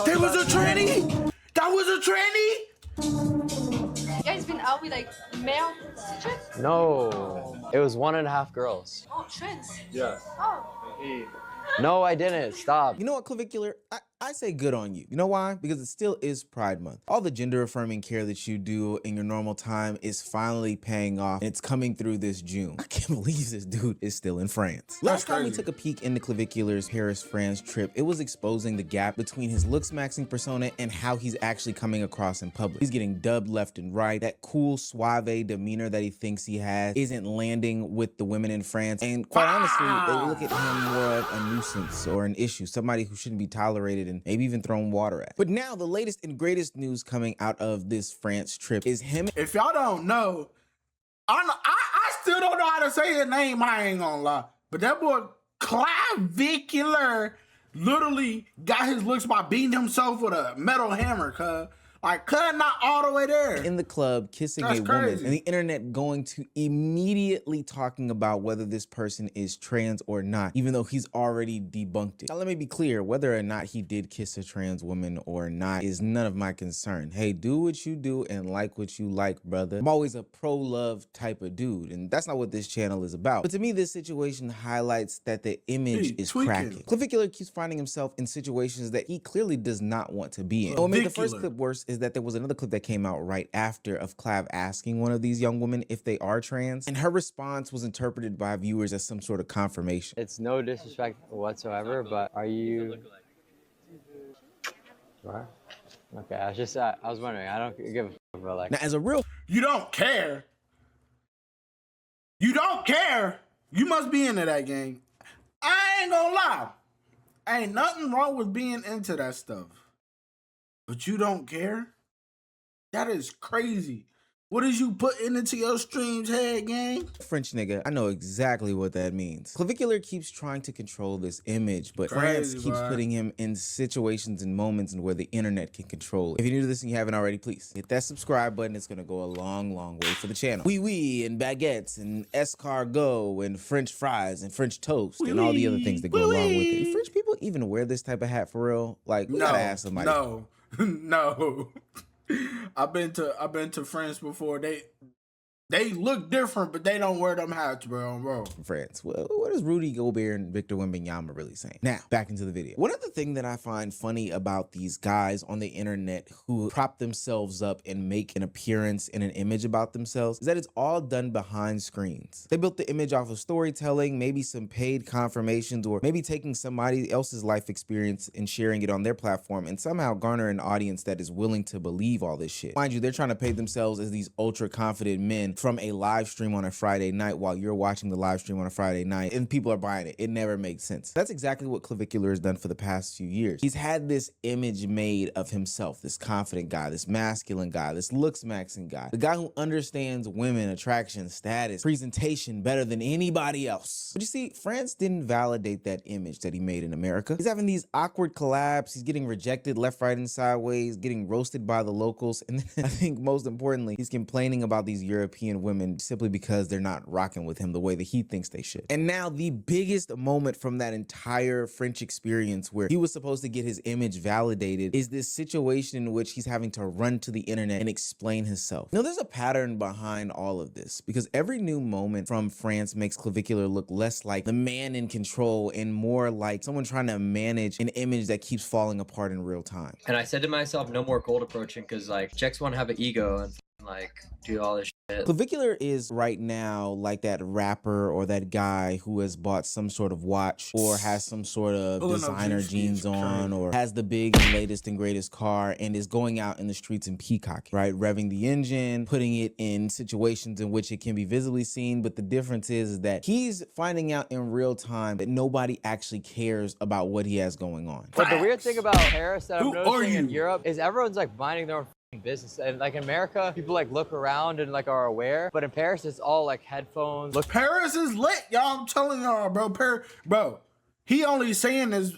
There was a tranny. That was a tranny. You guys been out with like male chicks? No, it was 1.5 girls. Oh, trans. Yeah. Oh. No, I didn't. Stop. You know what, Clavicular? I say good on you. You know why? Because it still is Pride Month. All the gender affirming care that you do in your normal time is finally paying off, and it's coming through this June. I can't believe this dude is still in France. Last time we took a peek into Clavicular's Paris, France trip, it was exposing the gap between his Looksmaxxing persona and how he's actually coming across in public. He's getting dubbed left and right. That cool, suave demeanor that he thinks he has isn't landing with the women in France. And quite honestly, they look at him more of a nuisance or an issue, somebody who shouldn't be tolerated and maybe even thrown water at. But now the latest and greatest news coming out of this France trip is him. If y'all don't know, I still don't know how to say his name, I ain't gonna lie. But that boy Clavicular literally got his looks by beating himself with a metal hammer, cuz. Like, cuz not all the way there. In the club, kissing That's a woman, crazy. and the internet going to immediately talking about whether this person is trans or not, even though he's already debunked it. Now, let me be clear, whether or not he did kiss a trans woman or not is none of my concern. Hey, do what you do and like what you like, brother. I'm always a pro-love type of dude, and that's not what this channel is about. But to me, this situation highlights that the image is cracking. Clavicular keeps finding himself in situations that he clearly does not want to be in. What made the first clip worse is that there was another clip that came out right after of Clav asking one of these young women if they are trans, and her response was interpreted by viewers as some sort of confirmation. It's no disrespect whatsoever, but are you? Sure. Okay, I was wondering. I don't give a fuck about like. Now, as a real, You don't care. You don't care. You must be into that game. I ain't gonna lie. Ain't nothing wrong with being into that stuff. But you don't care? That is crazy. What is you putting into your stream's head, gang? French nigga, I know exactly what that means. Clavicular keeps trying to control this image, but France keeps putting him in situations and moments where the internet can control it. If you're new to this and you haven't already, please hit that subscribe button. It's gonna go a long, long way for the channel. Oui, and baguettes, and escargot, and French fries, and French toast, and all the other things that go along with it. Do French people even wear this type of hat for real? Like, we gotta ask somebody. No, no. I've been to France before. They look different, but they don't wear them hats, bro. France. Well, what is Rudy Gobert and Victor Wembanyama really saying? Now, back into the video. One other thing that I find funny about these guys on the internet who prop themselves up and make an appearance and an image about themselves is that it's all done behind screens. They built the image off of storytelling, maybe some paid confirmations, or maybe taking somebody else's life experience and sharing it on their platform and somehow garner an audience that is willing to believe all this shit. Mind you, they're trying to paint themselves as these ultra confident men from a live stream on a Friday night while you're watching the live stream on a Friday night and people are buying it. It never makes sense. That's exactly what Clavicular has done for the past few years. He's had this image made of himself, this confident guy, this masculine guy, this Looksmaxxing guy, the guy who understands women, attraction, status, presentation better than anybody else. But you see, France didn't validate that image that he made in America. He's having these awkward collabs. He's getting rejected left, right, and sideways, getting roasted by the locals. And I think most importantly, he's complaining about these European women simply because they're not rocking with him the way that he thinks they should. And now the biggest moment from that entire French experience where he was supposed to get his image validated is this situation in which he's having to run to the internet and explain himself. Now, there's a pattern behind all of this because every new moment from France makes Clavicular look less like the man in control and more like someone trying to manage an image that keeps falling apart in real time. And I said to myself, no more gold approaching, because like chicks want to have an ego and like do all this shit. Clavicular is right now like that rapper or that guy who has bought some sort of watch or has some sort of designer jeans on or has the big and latest and greatest car and is going out in the streets and peacocking, right? Revving the engine, putting it in situations in which it can be visibly seen. But the difference is that he's finding out in real time that nobody actually cares about what he has going on. But the weird thing about Paris that I'm noticing in Europe is everyone's like minding their own business, and like in America people like look around and like are aware, but in Paris it's all like headphones. Look, Paris is lit, y'all. I'm telling y'all, bro. He only saying this,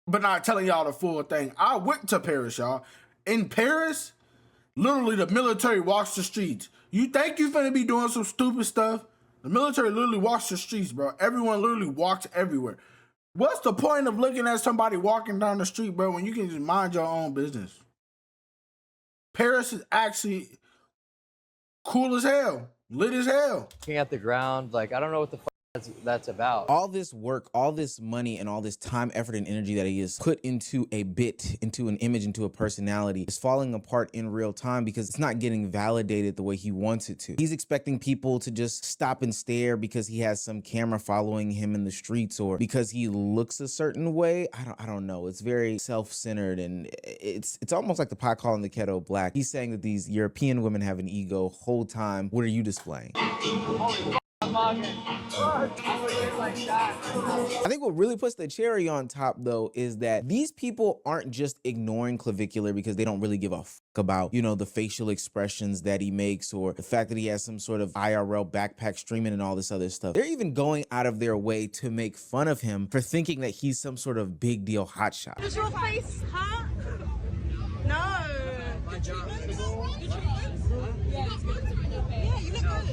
but not telling y'all the full thing. I went to Paris, y'all. In Paris, Literally, the military walks the streets. You think you finna be doing some stupid stuff? The military literally walks the streets, bro. Everyone literally walks everywhere. What's the point of looking at somebody walking down the street, bro, when you can just mind your own business? Paris is actually cool as hell, lit as hell. Looking at the ground, like, I don't know what the fuck that's about. All this work, all this money, and all this time, effort, and energy that he has put into a bit, into an image, into a personality is falling apart in real time because it's not getting validated the way he wants it to. He's expecting people to just stop and stare because he has some camera following him in the streets or because he looks a certain way. I don't know. It's very self-centered, and it's almost like the pot calling the kettle black. He's saying that these European women have an ego whole time. What are you displaying? I think what really puts the cherry on top, though, is that these people aren't just ignoring Clavicular because they don't really give a fuck about, you know, the facial expressions that he makes or the fact that he has some sort of IRL backpack streaming and all this other stuff. They're even going out of their way to make fun of him for thinking that he's some sort of big deal hotshot. Does your face hurt? No. My job. Yeah, you look good.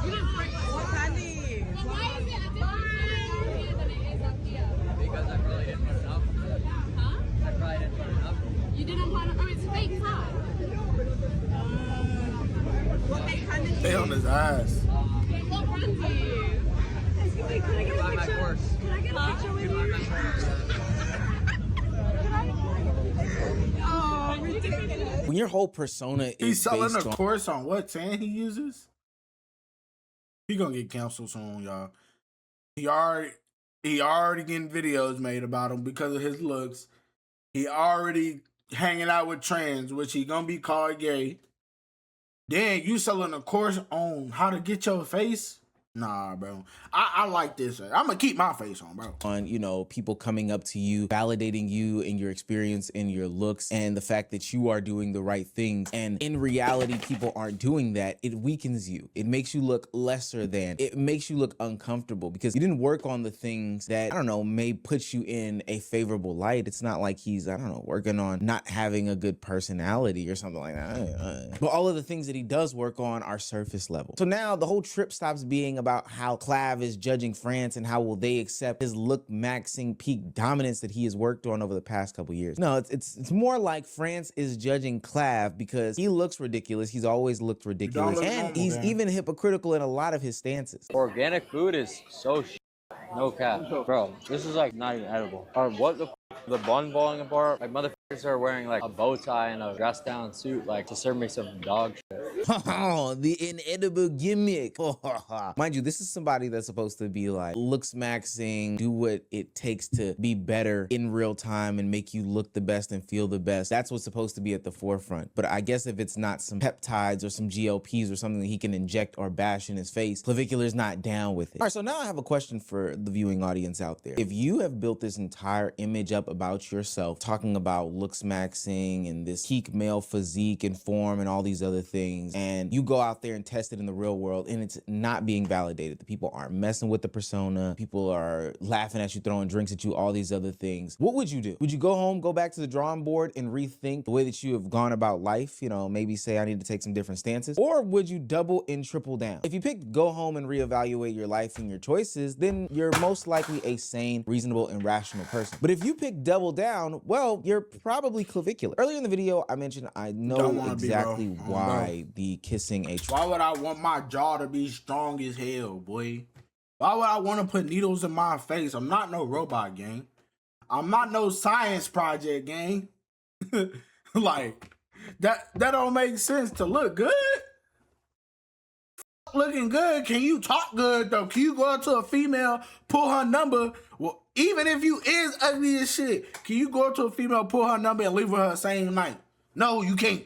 You look great. What's honey? Why is it a different here than it is up here? Because I probably didn't put it up. Huh? I probably didn't put it up. You didn't put it up? Oh, it's fake hot. What fake honey? Stay on his ass. What runs you? Wait, can I get a picture? Can I get a picture with you? Oh, ridiculous. When your whole persona is He's selling based a on course on what tan he uses. He gonna get canceled soon, y'all. He already getting videos made about him because of his looks. He already hanging out with trans, which he gonna be called gay. Then you selling a course on how to get your face? Nah, bro. I like this. I'm gonna keep my face on, bro. on, you know, people coming up to you, validating you and your experience and your looks and the fact that you are doing the right things. And in reality, people aren't doing that. It weakens you. It makes you look lesser than. It makes you look uncomfortable because you didn't work on the things that, I don't know, may put you in a favorable light. It's not like he's, I don't know, working on not having a good personality or something like that. But all of the things that he does work on are surface level. So now the whole trip stops being about how Clav is judging France and how will they accept his Looksmaxxing peak dominance that he has worked on over the past couple years. No, it's more like France is judging Clav because he looks ridiculous. He's always looked ridiculous, and he's even hypocritical in a lot of his stances. Organic food is so no cap. Bro, this is like not even edible. Or what the bun falling apart? Like motherfuckers are wearing like a bow tie and a dress down suit like to serve me some dog shit. Oh, the inedible gimmick. Mind you, this is somebody that's supposed to be like Looksmaxxing, do what it takes to be better in real time and make you look the best and feel the best. That's what's supposed to be at the forefront. But I guess if it's not some peptides or some GLPs or something that he can inject or bash in his face, Clavicular's not down with it. All right, so now I have a question for the viewing audience out there. If you have built this entire image up about yourself, talking about Looksmaxxing and this peak male physique and form and all these other things, and you go out there and test it in the real world and it's not being validated, the people aren't messing with the persona, people are laughing at you, throwing drinks at you, all these other things, what would you do? Would you go home, go back to the drawing board and rethink the way that you have gone about life? You know, maybe say I need to take some different stances? Or would you double and triple down? If you picked go home and reevaluate your life and your choices, then you're most likely a sane, reasonable, and rational person. But if you pick double down, well, you're probably clavicular. Earlier in the video, I mentioned I know exactly why the kissing a... Why would I want my jaw to be strong as hell, boy? Why would I want to put needles in my face? I'm not no robot, gang. I'm not no science project, gang. Like, that don't make sense to look good. Looking good, can you talk good though? Can you go up to a female, pull her number? Well, even if you is ugly as shit, can you go up to a female, pull her number and leave with her same night? No, you can't.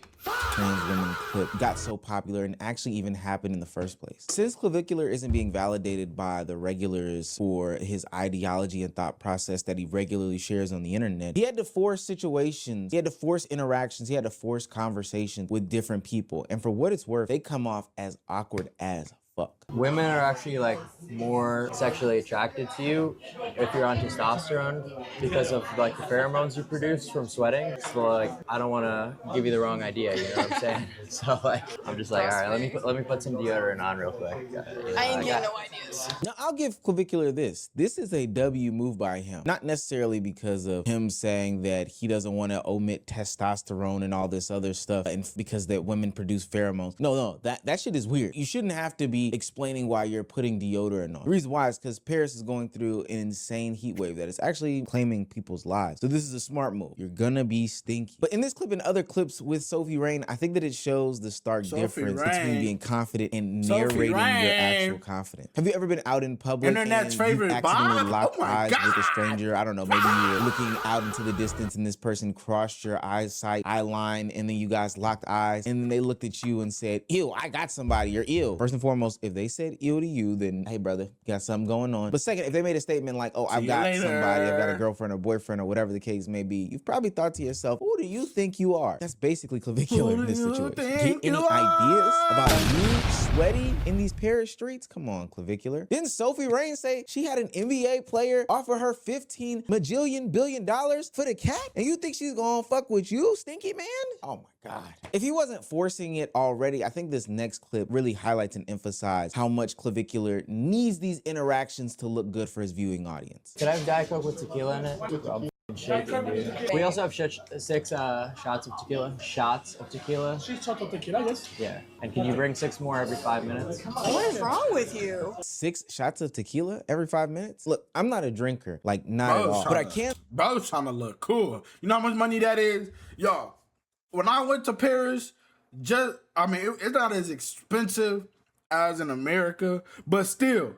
Trans women clip got so popular and actually even happened in the first place. Since Clavicular isn't being validated by the regulars for his ideology and thought process that he regularly shares on the internet, he had to force situations, he had to force interactions, he had to force conversations with different people. And for what it's worth, they come off as awkward as fuck. Women are actually like more sexually attracted to you if you're on testosterone because of like the pheromones you produce from sweating. So like I don't want to give you the wrong idea, you know what I'm saying? So like I'm just like, all right, let me put some deodorant on real quick. I ain't getting no ideas. Now, I'll give Clavicular this. This is a W move by him. Not necessarily because of him saying that he doesn't want to omit testosterone and all this other stuff and because that women produce pheromones. No, that shit is weird. You shouldn't have to be explaining why you're putting deodorant on. The reason why is because Paris is going through an insane heat wave that is actually claiming people's lives. So this is a smart move. You're gonna be stinky. But in this clip and other clips with Sophie Rain, I think that it shows the stark difference between being confident and narrating your actual confidence. Have you ever been out in public Internet's and favorite you accidentally Bob? locked Oh my eyes with a God. stranger? I don't know, maybe you were looking out into the distance and this person crossed your eyesight, eye line, and then you guys locked eyes, and then they looked at you and said, ew, I got somebody, you're ill. First and foremost, if they said ew to you, then hey brother, you got something going on. But second, if they made a statement like, oh, I've got somebody, I've got a girlfriend or boyfriend or whatever the case may be, you've probably thought to yourself, who do you think you are? That's basically Clavicular in this situation. Get any ideas about you sweaty in these Paris streets? Come on, Clavicular. Didn't Sophie Rain say she had an NBA player offer her $15 majillion billion for the cat? And you think she's gonna fuck with you, stinky man? Oh my God. If he wasn't forcing it already, I think this next clip really highlights and emphasizes how much Clavicular needs these interactions to look good for his viewing audience. Could I have Diet Coke with tequila in it? I'm shaking, dude. We also have six shots of tequila. Shots of tequila. 6 shots of tequila, yes. Yeah. And can you bring 6 more every 5 minutes? What is wrong with you? 6 shots of tequila every 5 minutes? Look, I'm not a drinker, like not at all. But I can't. Bro's trying to look cool. You know how much money that is? Yo, when I went to Paris, it's not as expensive as in America, but still,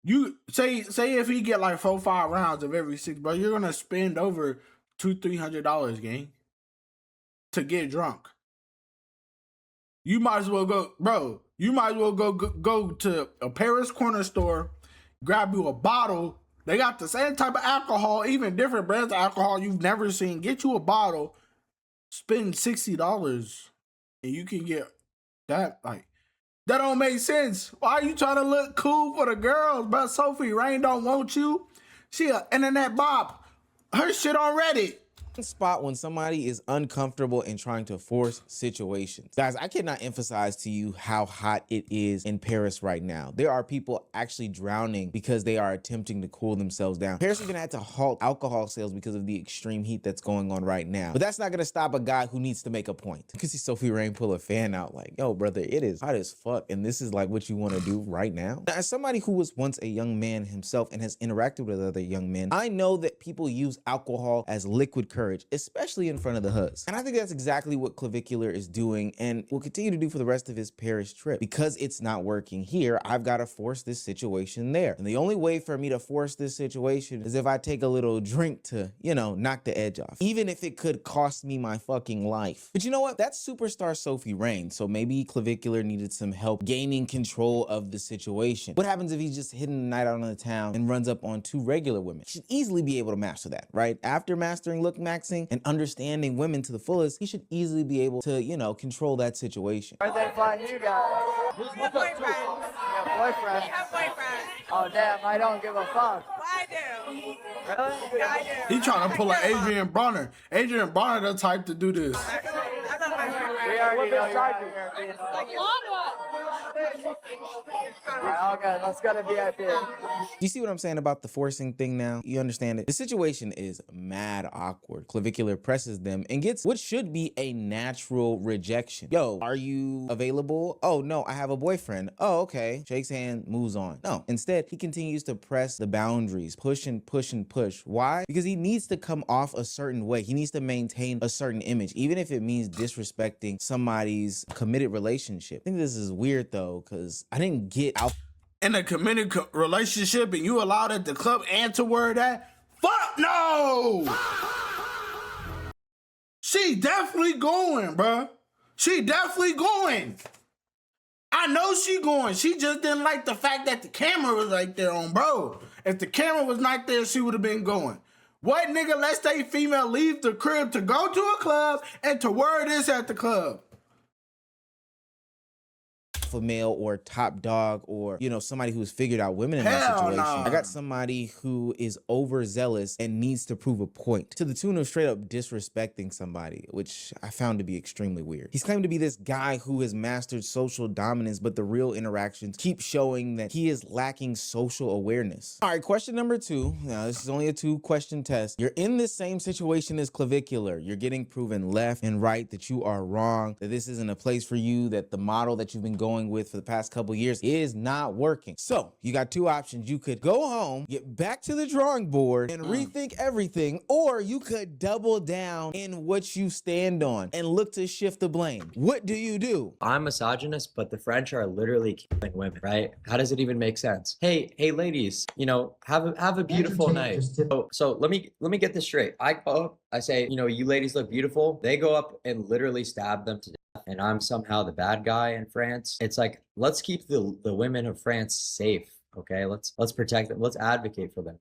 you say if he get like 4-5 rounds of every 6, bro, you're gonna spend over $200-300, gang, to get drunk. You might as well go, bro. You might as well go to a Paris corner store, grab you a bottle. They got the same type of alcohol, even different brands of alcohol you've never seen. Get you a bottle, spend $60, and you can get that. Like, that don't make sense. Why are you trying to look cool for the girls, bro? Sophie Rain don't want you. She a internet bop. Her shit on Reddit. Spot when somebody is uncomfortable and trying to force situations. Guys, I cannot emphasize to you how hot it is in Paris right now. There are people actually drowning because they are attempting to cool themselves down. Paris even had to halt alcohol sales because of the extreme heat that's going on right now. But that's not gonna stop a guy who needs to make a point. You can see Sophie Rain pull a fan out like, yo, brother, it is hot as fuck, and this is like what you wanna do right now? Now, as somebody who was once a young man himself and has interacted with other young men, I know that people use alcohol as liquid courage, especially in front of the hoods. And I think that's exactly what Clavicular is doing and will continue to do for the rest of his Paris trip. Because it's not working here, I've got to force this situation there. And the only way for me to force this situation is if I take a little drink to, you know, knock the edge off. Even if it could cost me my fucking life. But you know what? That's superstar Sophie Rain. So maybe Clavicular needed some help gaining control of the situation. What happens if he's just hitting the night out on the town and runs up on 2 regular women? He should easily be able to master that, right? After mastering Looksmaxxing and understanding women to the fullest, he should easily be able to, you know, control that situation. Where'd they find you guys? My boyfriend. Your boyfriend? We have boyfriends. Oh damn, I don't give a fuck. I do. Really? Yeah, I do. He trying to pull an Adrian Bronner. Adrian Bronner the type to do this. That's not my boyfriend. We already know you're out here being Alright, okay, let's go to VIP. You see what I'm saying about the forcing thing now? You understand it? The situation is mad awkward. Clavicular presses them and gets what should be a natural rejection. Yo, are you available? Oh, no, I have a boyfriend. Oh, okay. Shakes hand, moves on. No, instead, he continues to press the boundaries, push and push and push. Why? Because he needs to come off a certain way. He needs to maintain a certain image, even if it means disrespecting somebody's committed relationship. I think this is weird though, because I didn't get out In a committed relationship and you allowed at the club and to wear that? Fuck no! She definitely going, bruh. She definitely going. I know she going. She just didn't like the fact that the camera was right there on, bro. If the camera was not there, she would have been going. What nigga lets they female leave the crib to go to a club and to wear this at the club? alpha male or top dog or, you know, somebody who's figured out women in that Hell situation. nah. I got somebody who is overzealous and needs to prove a point to the tune of straight up disrespecting somebody, which I found to be extremely weird. He's claimed to be this guy who has mastered social dominance, but the real interactions keep showing that he is lacking social awareness. All right, question number 2. Now, this is only a 2-question test. You're in this same situation as Clavicular. You're getting proven left and right that you are wrong, that this isn't a place for you, that the model that you've been going with for the past couple years is not working. So you got 2 options. You could go home, get back to the drawing board and rethink everything, or you could double down in what you stand on and look to shift the blame. What do you do? I'm misogynist, but the French are literally killing women, right? How does it even make sense? Hey, ladies, you know, have a beautiful night. So let me get this straight. I go up, I say, you know, you ladies look beautiful. They go up and literally stab them to death, and I'm somehow the bad guy in France. It's like, let's keep the women of France safe. Okay, let's protect them. Let's advocate for them.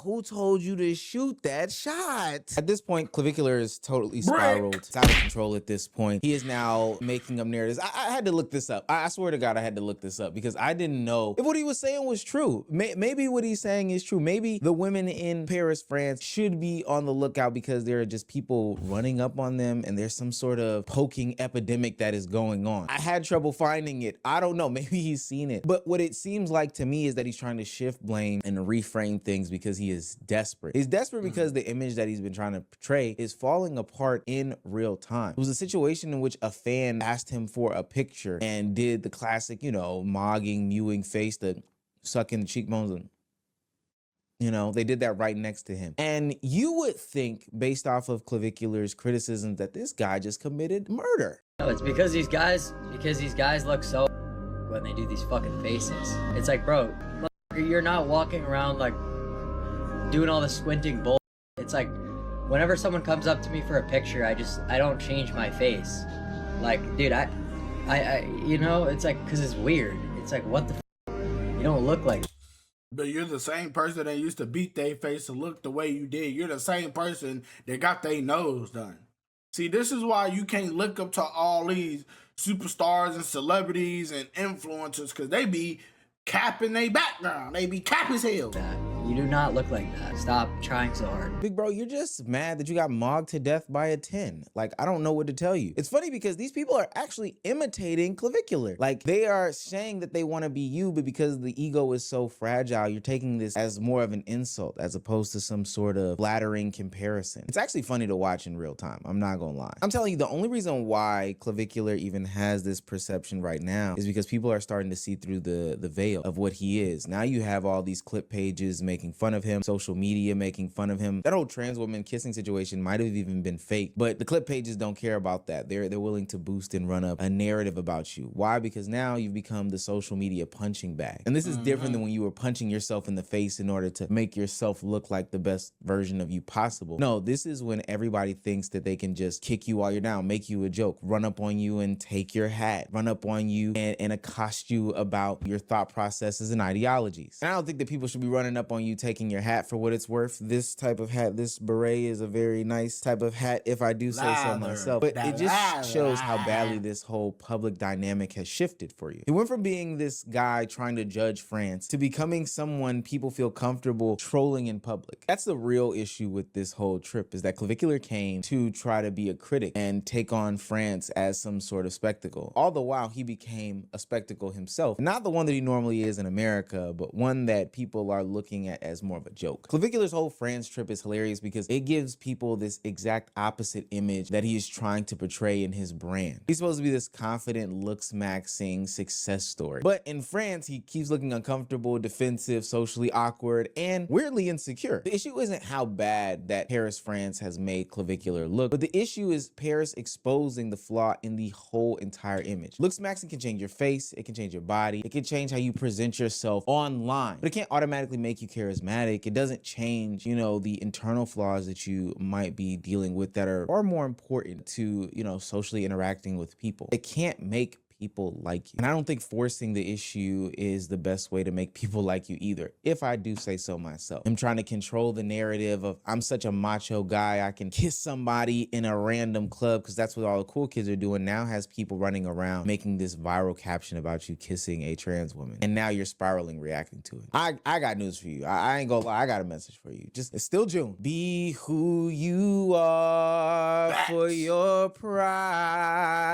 Who told you to shoot that shot? At this point, Clavicular is totally spiraled. It's out of control at this point. He is now making up narratives. I had to look this up. I swear to God, I had to look this up because I didn't know if what he was saying was true. Maybe what he's saying is true. Maybe the women in Paris, France should be on the lookout because there are just people running up on them and there's some sort of poking epidemic that is going on. I had trouble finding it. I don't know. Maybe he's seen it. But what it seems like to me is that he's trying to shift blame and reframe things because he is desperate. He's desperate because the image that he's been trying to portray is falling apart in real time. It was a situation in which a fan asked him for a picture and did the classic, you know, mogging, mewing face, the sucking the cheekbones, and you know, they did that right next to him. And you would think, based off of Clavicular's criticism, that this guy just committed murder. No, it's because these guys look so when they do these fucking faces. It's like, bro, you're not walking around like doing all the squinting bull. It's like whenever someone comes up to me for a picture, I don't change my face. Like, dude, I you know, it's like, cause it's weird. It's like, what the you don't look like. But you're the same person that used to beat their face to look the way you did. You're the same person that got their nose done. See, this is why you can't look up to all these superstars and celebrities and influencers, because they be capping their background. They be cap as hell. You do not look like that. Stop trying so hard. Big bro, you're just mad that you got mogged to death by a 10. Like, I don't know what to tell you. It's funny because these people are actually imitating Clavicular. Like, they are saying that they want to be you, but because the ego is so fragile, you're taking this as more of an insult as opposed to some sort of flattering comparison. It's actually funny to watch in real time. I'm not gonna lie. I'm telling you, the only reason why Clavicular even has this perception right now is because people are starting to see through the veil of what he is. Now you have all these clip pages making fun of him, social media making fun of him. That whole trans woman kissing situation might have even been fake, but the clip pages don't care about that. They're willing to boost and run up a narrative about you. Why? Because now you've become the social media punching bag. And this is different than when you were punching yourself in the face in order to make yourself look like the best version of you possible. No, this is when everybody thinks that they can just kick you while you're down, make you a joke, run up on you and take your hat, run up on you and accost you about your thought processes and ideologies. And I don't think that people should be running up on you taking your hat for what it's worth. This type of hat, this beret is a very nice type of hat, if I do say so myself. But it just shows how badly this whole public dynamic has shifted for you. It went from being this guy trying to judge France to becoming someone people feel comfortable trolling in public. That's the real issue with this whole trip, is that Clavicular came to try to be a critic and take on France as some sort of spectacle. All the while, he became a spectacle himself. Not the one that he normally is in America, but one that people are looking at as more of a joke. Clavicular's whole France trip is hilarious because it gives people this exact opposite image that he is trying to portray in his brand. He's supposed to be this confident, Looksmaxxing success story. But in France, he keeps looking uncomfortable, defensive, socially awkward, and weirdly insecure. The issue isn't how bad that Paris, France has made Clavicular look, but the issue is Paris exposing the flaw in the whole entire image. Looksmaxxing can change your face, it can change your body, it can change how you present yourself online, but it can't automatically make you charismatic. It doesn't change, you know, the internal flaws that you might be dealing with that are far more important to, you know, socially interacting with people. It can't make people like you. And I don't think forcing the issue is the best way to make people like you either, if I do say so myself. I'm trying to control the narrative of I'm such a macho guy, I can kiss somebody in a random club, because that's what all the cool kids are doing now, has people running around making this viral caption about you kissing a trans woman. And now you're spiraling reacting to it. I got news for you. I ain't gonna lie, I got a message for you. Just, it's still June. Be who you are for your pride.